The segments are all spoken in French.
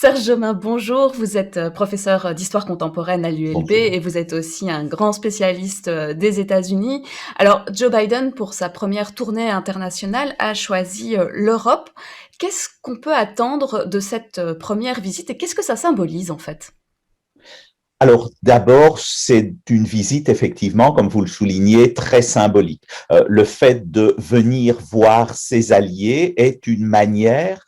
Serge Jomain, bonjour. Vous êtes professeur d'histoire contemporaine à l'ULB Bonjour. et vous êtes aussi un grand spécialiste des États-Unis. Alors, Joe Biden, pour sa première tournée internationale, a choisi l'Europe. Qu'est-ce qu'on peut attendre de cette première visite et qu'est-ce que ça symbolise en fait? Alors, d'abord, c'est une visite, effectivement, comme vous le soulignez, très symbolique. Le fait de venir voir ses alliés est une manière,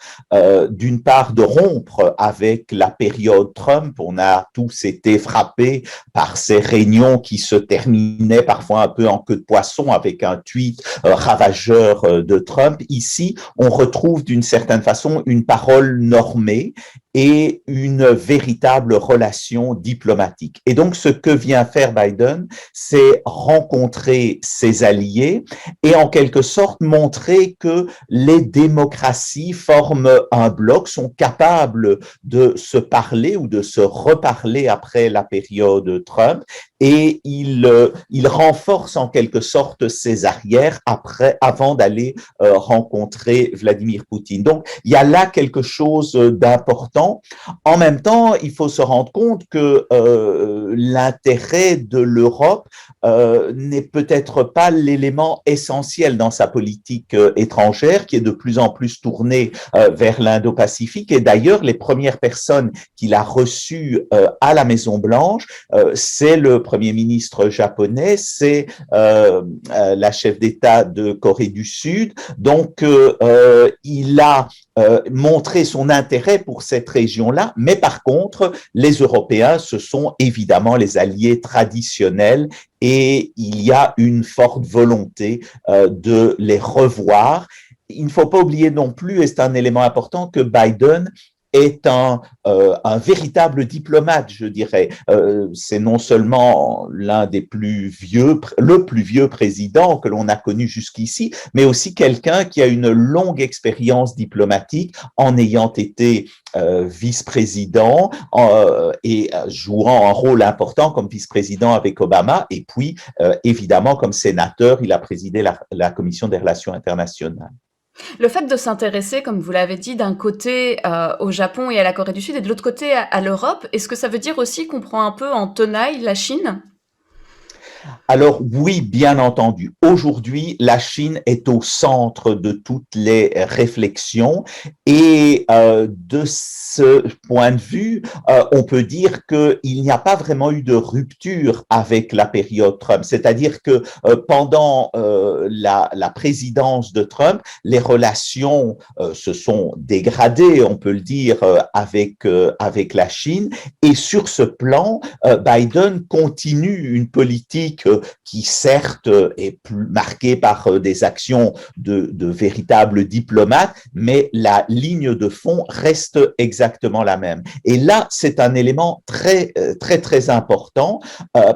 d'une part, de rompre avec la période Trump. On a tous été frappés par ces réunions qui se terminaient parfois un peu en queue de poisson avec un tweet ravageur de Trump. Ici, on retrouve d'une certaine façon une parole normée et une véritable relation diplomatique. Et donc, ce que vient faire Biden, c'est rencontrer ses alliés et en quelque sorte montrer que les démocraties forment un bloc, sont capables de se parler ou de se reparler après la période Trump et il renforce en quelque sorte ses arrières avant d'aller rencontrer Vladimir Poutine. Donc, il y a là quelque chose d'important. En même temps, il faut se rendre compte que l'intérêt de l'Europe n'est peut-être pas l'élément essentiel dans sa politique étrangère, qui est de plus en plus tournée vers l'Indo-Pacifique. Et d'ailleurs, les premières personnes qu'il a reçues à la Maison-Blanche, c'est le Premier ministre japonais, c'est la chef d'État de Corée du Sud. Donc, il a montré son intérêt pour cette région-là, mais par contre, les Européens, ce sont évidemment les alliés traditionnels et il y a une forte volonté de les revoir. Il ne faut pas oublier non plus, et c'est un élément important, que Biden est un véritable diplomate, je dirais. C'est non seulement l'un des plus vieux, le plus vieux président que l'on a connu jusqu'ici, mais aussi quelqu'un qui a une longue expérience diplomatique en ayant été vice-président et jouant un rôle important comme vice-président avec Obama, et puis évidemment comme sénateur, il a présidé la Commission des relations internationales. Le fait de s'intéresser, comme vous l'avez dit, d'un côté au Japon et à la Corée du Sud et de l'autre côté à l'Europe, est-ce que ça veut dire aussi qu'on prend un peu en tenaille la Chine? Alors oui, bien entendu. Aujourd'hui, la Chine est au centre de toutes les réflexions et de ce point de vue, on peut dire qu'il n'y a pas vraiment eu de rupture avec la période Trump. C'est-à-dire que pendant la présidence de Trump, les relations se sont dégradées, on peut le dire, avec la Chine. Et sur ce plan, Biden continue une politique qui certes est plus marquée par des actions de véritables diplomates, mais la ligne de fond reste exactement la même. Et là, c'est un élément très important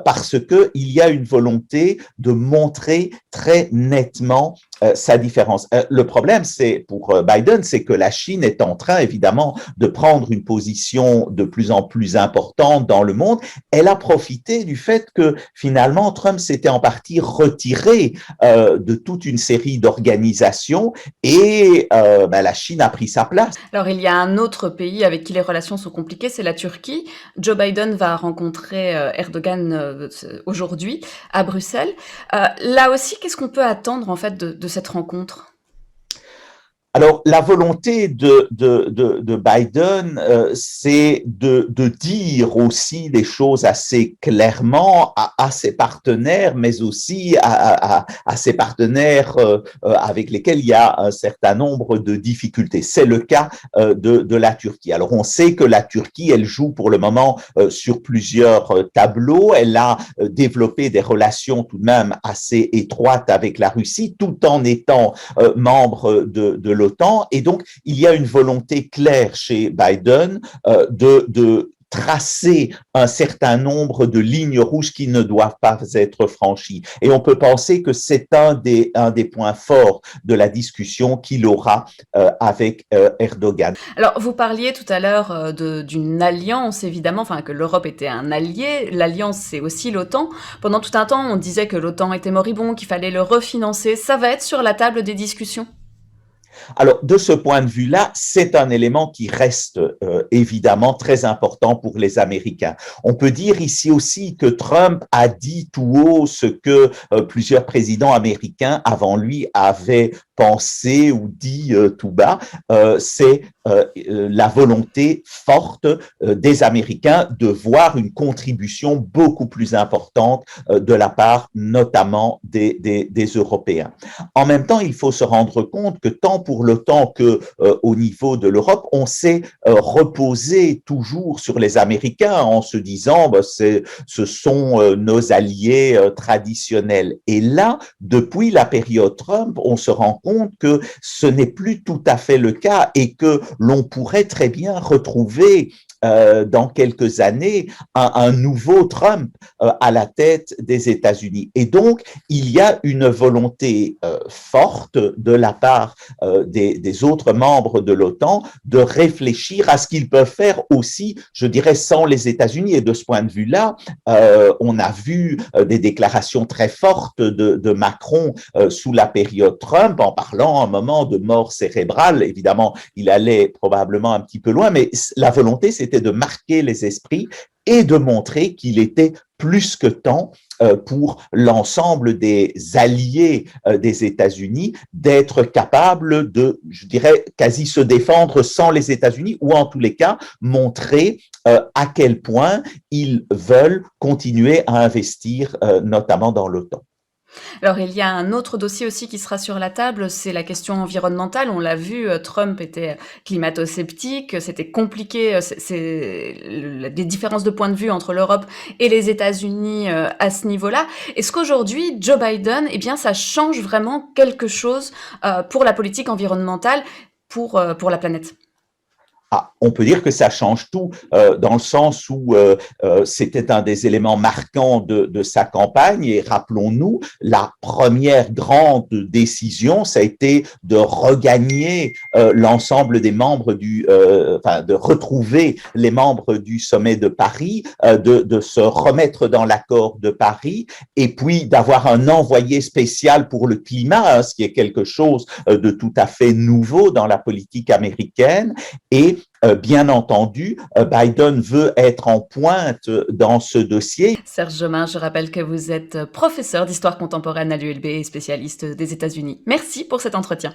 parce que il y a une volonté de montrer très nettement sa différence. Le problème, c'est pour Biden, c'est que la Chine est en train, évidemment, de prendre une position de plus en plus importante dans le monde. Elle a profité du fait que finalement Trump s'était en partie retiré de toute une série d'organisations et la Chine a pris sa place. Alors, il y a un autre pays avec qui les relations sont compliquées, c'est la Turquie. Joe Biden va rencontrer Erdogan aujourd'hui à Bruxelles. Là aussi, qu'est-ce qu'on peut attendre en fait de cette rencontre? Alors, la volonté de Biden, c'est de dire aussi des choses assez clairement à ses partenaires, mais aussi à ses partenaires avec lesquels il y a un certain nombre de difficultés. C'est le cas de la Turquie. Alors, on sait que la Turquie, elle joue pour le moment sur plusieurs tableaux. Elle a développé des relations tout de même assez étroites avec la Russie, tout en étant membre de l'OTAN. Et donc, il y a une volonté claire chez Biden de tracer un certain nombre de lignes rouges qui ne doivent pas être franchies. Et on peut penser que c'est un des points forts de la discussion qu'il aura avec Erdogan. Alors, vous parliez tout à l'heure d'une alliance, évidemment, enfin que l'Europe était un allié. L'alliance, c'est aussi l'OTAN. Pendant tout un temps, on disait que l'OTAN était moribond, qu'il fallait le refinancer. Ça va être sur la table des discussions? Alors, de ce point de vue-là, c'est un élément qui reste évidemment très important pour les Américains. On peut dire ici aussi que Trump a dit tout haut ce que plusieurs présidents américains avant lui avaient pensé ou dit tout bas, c'est la volonté forte des Américains de voir une contribution beaucoup plus importante de la part notamment des Européens. En même temps, il faut se rendre compte que tant pour l'OTAN que au niveau de l'Europe, on s'est reposé toujours sur les Américains en se disant bah, ce sont nos alliés traditionnels. Et là, depuis la période Trump, on se rend compte que ce n'est plus tout à fait le cas et que l'on pourrait très bien retrouver dans quelques années un nouveau Trump à la tête des États-Unis. Et donc, il y a une volonté forte de la part des autres membres de l'OTAN de réfléchir à ce qu'ils peuvent faire aussi, je dirais, sans les États-Unis. Et de ce point de vue-là, on a vu des déclarations très fortes de Macron sous la période Trump en parlant à un moment de mort cérébrale. Évidemment, il allait probablement un petit peu loin, mais la volonté, c'était de marquer les esprits et de montrer qu'il était plus que temps pour l'ensemble des alliés des États-Unis d'être capables de, je dirais, quasi se défendre sans les États-Unis ou en tous les cas montrer à quel point ils veulent continuer à investir notamment dans l'OTAN. Alors il y a un autre dossier aussi qui sera sur la table, c'est la question environnementale. On l'a vu, Trump était climato-sceptique, c'était compliqué, c'est des différences de point de vue entre l'Europe et les États-Unis à ce niveau-là. Est-ce qu'aujourd'hui, Joe Biden, eh bien, ça change vraiment quelque chose pour la politique environnementale, pour la planète? Ah, on peut dire que ça change tout dans le sens où c'était un des éléments marquants de sa campagne et rappelons-nous, la première grande décision, ça a été de regagner l'ensemble des membres enfin de retrouver les membres du sommet de Paris, de se remettre dans l'accord de Paris et puis d'avoir un envoyé spécial pour le climat, hein, ce qui est quelque chose de tout à fait nouveau dans la politique américaine et bien entendu, Biden veut être en pointe dans ce dossier. Serge Jomin, je rappelle que vous êtes professeur d'histoire contemporaine à l'ULB et spécialiste des États-Unis. Merci pour cet entretien.